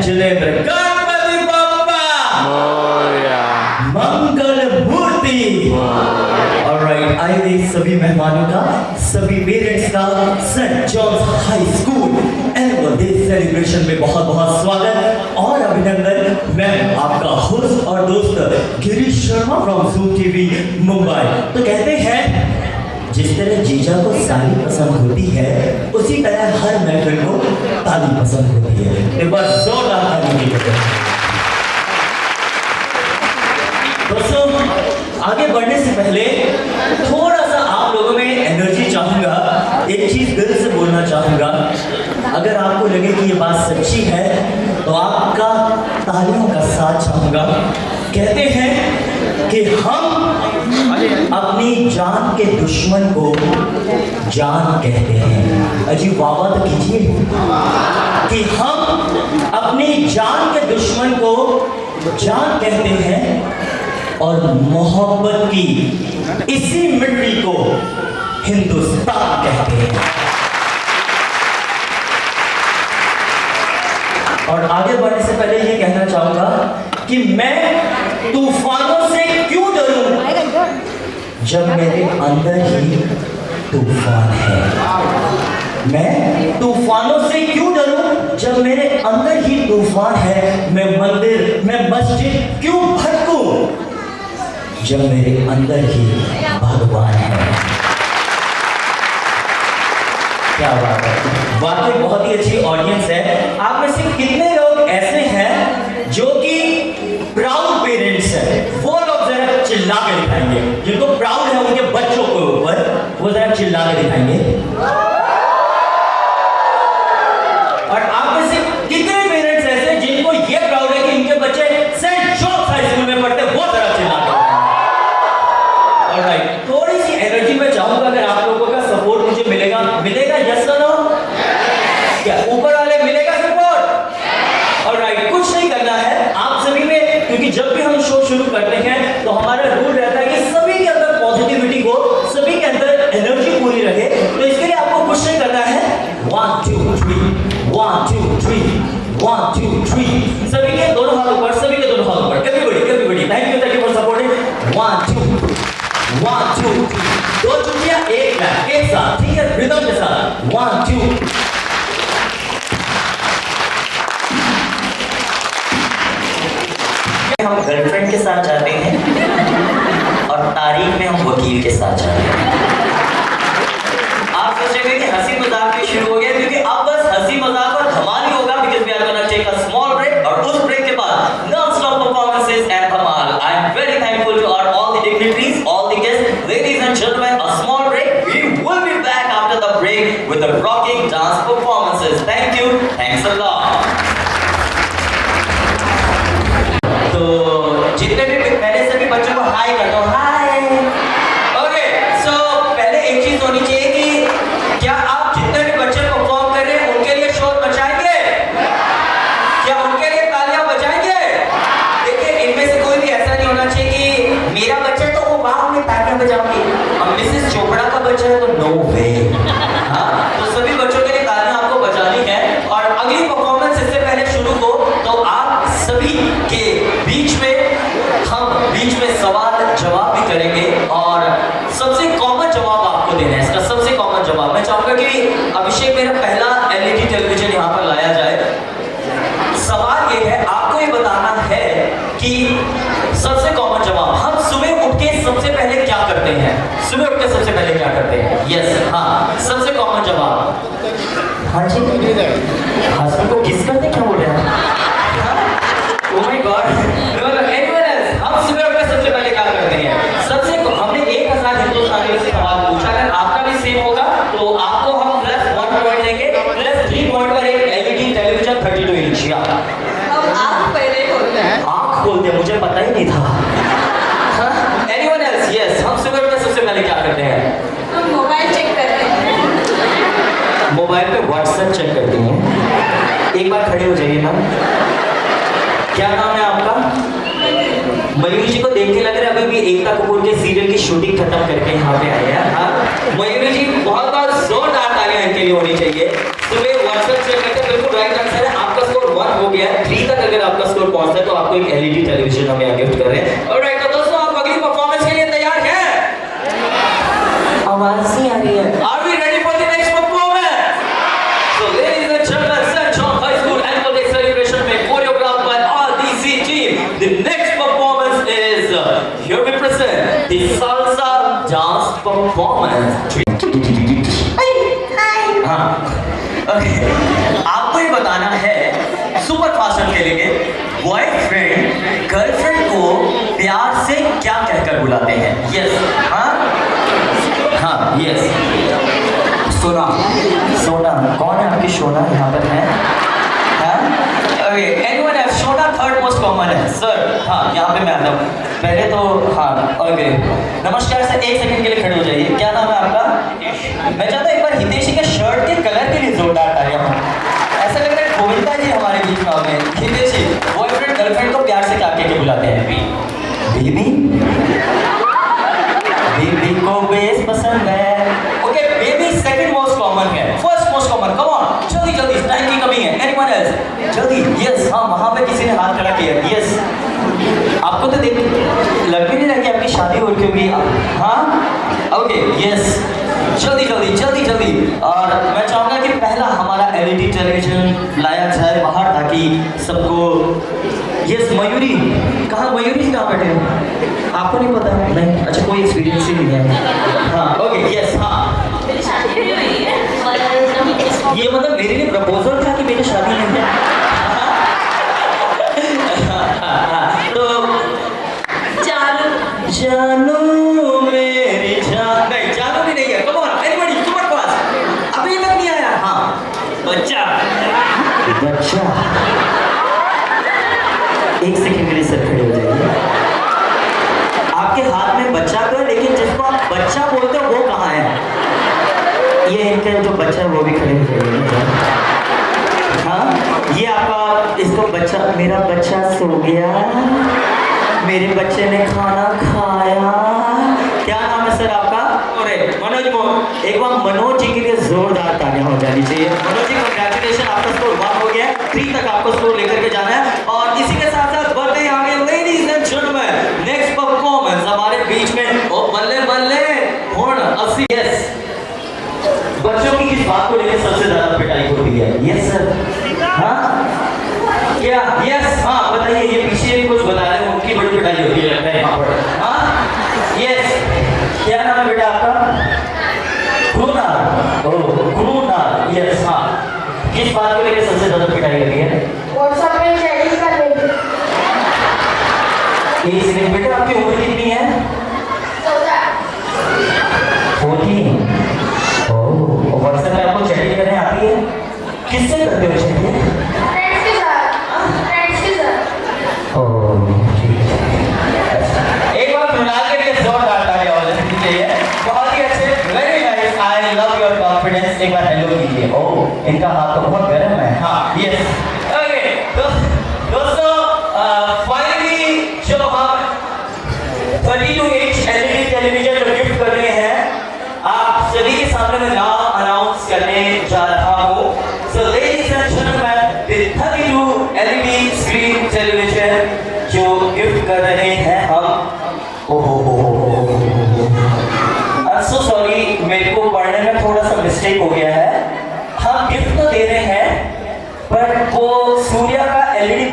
जलेंद्र Ganpati Bappa Morya Mangal Murti. Alright, आइए सभी मेहमानों का, सभी पेरेंट्स का Saint John's high school annual day celebration में बहुत बहुत स्वागत और अभिनंदन। मैं आपका होस्ट और दोस्त Girish Sharma from zoo TV Mumbai. तो कहते हैं जिस तरह जीजा को साड़ी पसंद होती है उसी तरह हर महफिल को ताली पसंद होती है। एक बार जोरदार ताली दीजिए। दोस्तों, आगे बढ़ने से पहले थोड़ा सा आप लोगों में एनर्जी चाहूंगा। एक चीज दिल से बोलना चाहूंगा, अगर आपको लगे कि ये बात सच्ची है तो आपका तालियों का साथ चाहूंगा। कहते हैं कि हम अपनी जान के दुश्मन को जान कहते हैं। अजीब वाह तो कीजिए कि हम अपनी जान के दुश्मन को जान कहते हैं और मोहब्बत की इसी मिट्टी को हिंदुस्तान कहते हैं। और आगे बढ़ने से पहले ये कहना चाहूंगा कि मैं तूफानों से क्यों डरूं जब मेरे अंदर ही तूफान है। मैं तूफानों से क्यों डरूं जब मेरे अंदर ही तूफान है। मैं मंदिर में मस्जिद क्यों भटकूं जब मेरे अंदर ही भगवान है। क्या बात है, वाकई बहुत ही अच्छी ऑडियंस है। आप में से कितने लोग ऐसे हैं जो कि प्राउड पेरेंट्स हैं? वो लोग जरा चिल्ला के दिखाएंगे। जिनको प्राउड है उनके बच्चों के ऊपर, वो जरा चिल्ला के दिखाएंगे। और आप में से कितने पेरेंट्स ऐसे जिनको ये प्राउड है कि इनके बच्चे सेंट जॉन्स हाई स्कूल में पढ़ते, वो जरा चिल्ला के दिखाएंगे। ऑलराइट, थोड़ी सी एनर्जी में चाहूंगा, अगर आप लोगों का सपोर्ट मुझे मिलेगा, मिलेगा यस और नो? क्या ऊपर वाले मिलेगा सपोर्ट? ऑलराइट, कुछ नहीं करना है आप सभी में, क्योंकि जब भी हम शो शुरू करते हैं तो हमारा रूल रहता है कि सभी के अंदर पॉजिटिविटी हो, सभी के अंदर एनर्जी पूरी रहे। तो इसके लिए आपको कुछ नहीं करना है। 1 2 3 1 2 3 1 2 3 सभी के दोनों हाथ ऊपर, सभी के दोनों हाथ ऊपर। Everybody thank you for supporting. 1 2 1 2 3 दो चुटिया एक क्लैप एक साथ, ठीक है, रिदम के साथ। 1 2 हम गर्लफ्रेंड के साथ जाते हैं और तारीख में हम वकील के साथ जाते हैं। आप सोचेंगे कि हंसी मजाक भी शुरू हो गया, क्योंकि अब बस हंसी मजाक और धमाल ही होगा, because we are gonna take a small break और उस ब्रेक के बाद नॉन स्टॉप परफॉर्मेंसेस एंड धमाल। I am very thankful to all the dignitaries, all the guests, ladies and gentleman. A small break, we will be back after the break with the rocking dance performances. Thank you, thanks a lot. तो जितने भी पहले सभी बच्चों को हाय कर दो, हाय। Okay, सो पहले एक चीज होनी चाहिए कि क्या आप जितने भी बच्चे परफॉर्म कर रहे हैं उनके लिए शोर मचाएंगे? क्या उनके लिए तालियां बजाएंगे? देखिए, इनमें से कोई भी ऐसा नहीं होना चाहिए कि मेरा बच्चा तो वो वाह में तालियां बजाऊंगी, अब मिसेस चोपड़ा का बच्चा है तो नो वे। हाँ, तो सभी बच्चों के लिए तालियां आपको बजानी है। और अगली परफॉर्मेंस इससे पहले शुरू हो तो आप सभी के बीच में सवाल जवाब भी करेंगे और सबसे कॉमन जवाब आपको देना है। इसका सबसे कॉमन जवाब मैं चाहूंगा कि अभिषेक मेरा पहला एलईडी टेलीविजन यहाँ पर लाया जाए। सवाल ये है, आपको ये बताना है कि सबसे कॉमन जवाब, हम सुबह उठ के सबसे पहले क्या करते हैं? सुबह उठ के सबसे पहले क्या करते हैं? यस, हाँ, सबसे कॉमन जवाब। हाँ जी, हस्बैंड को किस करते क्या बोल रहे हैं? ओह माय गॉड, हम सुबह उठकर सबसे पहले क्या करते हैं? सबसे हमने 1000 हिंदुस्तानियों से सवाल पूछा, अगर आपका भी सेम होगा तो आपको हम +1 पॉइंट देंगे, +3 पॉइंट पर एक एलईडी टेलीविजन 32 इंच। अब आँख पहले खोलते हैं। आँख खोलते, मुझे पता ही नहीं था। Anyone else? यस, हम सुबह उठकर सबसे पहले क्या करते हैं? हम मोबाइल चेक करते हैं। मोबाइल पे व्हाट्सएप चेक करते हैं। एक बार खड़े हो जाइए ना। क्या नाम है आपका? मयूरी जी को देख के लग रहा है अभी भी एकता कपूर के सीरियल की शूटिंग खत्म करके यहाँ पे आए हैं। हाँ, मयूरी जी बहुत बहुत जोरदार तालियां इनके लिए होनी चाहिए। सुबह व्हाट्सएप चेक करके बिल्कुल राइट आंसर है। आपका स्कोर 1 हो गया है। 3 परफॉर्मेंस। हाँ, ओके, आपको ये बताना है, सुपर फास्ट हम खेलेंगे। बॉयफ्रेंड गर्लफ्रेंड को प्यार से क्या कहकर बुलाते हैं? यस, हाँ, यस। सोना। सोना, कौन है आपकी सोना यहाँ पर है? ओके, एनीवन हैव सोना? थर्ड मोस्ट कॉमन है सर। हाँ, यहाँ पे मैं आता हूँ पहले तो। हाँ, ओके, नमस्कार सर, एक सेकंड के लिए खड़े हो जाइए। क्या नाम है आपका? मैं चाहता हूँ एक बार हितेशी के शर्ट के कलर के लिए जोरदार तालियां। ऐसा लग रहा है गोविंदा जी हमारे बीच में आ गए। हितेशी, बॉयफ्रेंड गर्लफ्रेंड को प्यार से क्या कह के बुलाते हैं? बेबी। बेबी को बेस पसंद है। Okay, baby second most common है। First most common, come on, जल्दी जल्दी, टाइम की कमी है। Anyone else? जल्दी। यस, हाँ, वहां पे किसी ने हाथ खड़ा किया। यस, आपको तो देख लग भी नहीं रहा कि आपकी शादी हो रही होगी। हाँ, ओके, यस, जल्दी जल्दी जल्दी जल्दी। और मैं चाहूंगा कि पहला हमारा एलईडी टेलीविजन लाया जाए बाहर, ताकि सबको। यस, मयूरी कहाँ? मयूरी कहाँ बैठे हैं? आपको नहीं पता? नहीं, अच्छा, कोई एक्सपीरियंस ही नहीं है। हाँ, ओके, यस, हाँ। ये मतलब मेरे लिए प्रपोजल था कि मेरी शादी नहीं है? तो जानू मेरी जान। नहीं, जानू भी नहीं है। Come on anybody, super fast. अभी तक नहीं आया। हाँ, बच्चा। बच्चा, एक सेकंड के लिए सर खड़े हो जाइए। आपके हाथ में बच्चा तो है, लेकिन जिसको आप बच्चा बोलते हो वो कहाँ है? ये इनके जो बच्चा है वो भी खड़े हो जाइए। हाँ, ये आपका, इसको बच्चा, मेरा बच्चा सो गया, मेरे बच्चे ने खाना खाया। क्या नाम है सर आपका? अरे मनोज मोहन। एक बार मनोज जी के लिए जोरदार तालियां हो जानी चाहिए। मनोज जी, कंग्रेचुलेशन, आपका स्कोर 1 हो गया है। 3 तक आपको स्कोर लेकर के जाना है। और इसी के साथ साथ बढ़ते आगे, ladies and gentleman, next performance हमारे बीच में। ओ बल्ले बल्ले, होड़ 80। यस, बच्चों की किस बात को लेकर सबसे ज्यादा पिटाई होती है? Yes sir. हाँ, क्या? यस, हाँ, बताइए। ये पीछे भी कुछ बता रहे हैं, उनकी बड़ी पिटाई होती है लगता है यहाँ पर। हाँ, यस, क्या नाम है बेटा आपका? गुरुनाथ। ओह, गुरुनाथ, यस, हाँ। किस बात को लेकर सबसे ज्यादा पिटाई होती है? व्हाट्सएप में चैटिंग कर रही थी। एक सेकंड बेटा, आपकी उम्र कितनी है? 14। ओह, व्हाट्सएप पे आपको चैटिंग करने आती है? किससे करते हो चैटिंग? फ्रेंड्स के साथ। ओह, ठीक है। एक बार फिलहाल के लिए जोरदार तालियां हो जानी चाहिए। बहुत ही अच्छे, very nice, I love your confidence. एक बार हेलो कीजिए। ओह, इनका हाथ तो बहुत गर्म है। हाँ, यस, ओके। तो दोस्तों, फाइनली जो हम 32 इंच एलईडी टेलीविजन जो गिफ्ट कर रहे हैं, आप सभी के सामने मैं नाम अनाउंस करने जा रहा हूँ। So ladies and gentleman, the 32 LED screen television जो गिफ्ट कर रहे हैं हम। ओहो, आई एम सो सॉरी, मेरे को पढ़ने में थोड़ा सा मिस्टेक हो गया है। हम गिफ्ट तो दे रहे हैं, पर वो सूर्या का एलईडी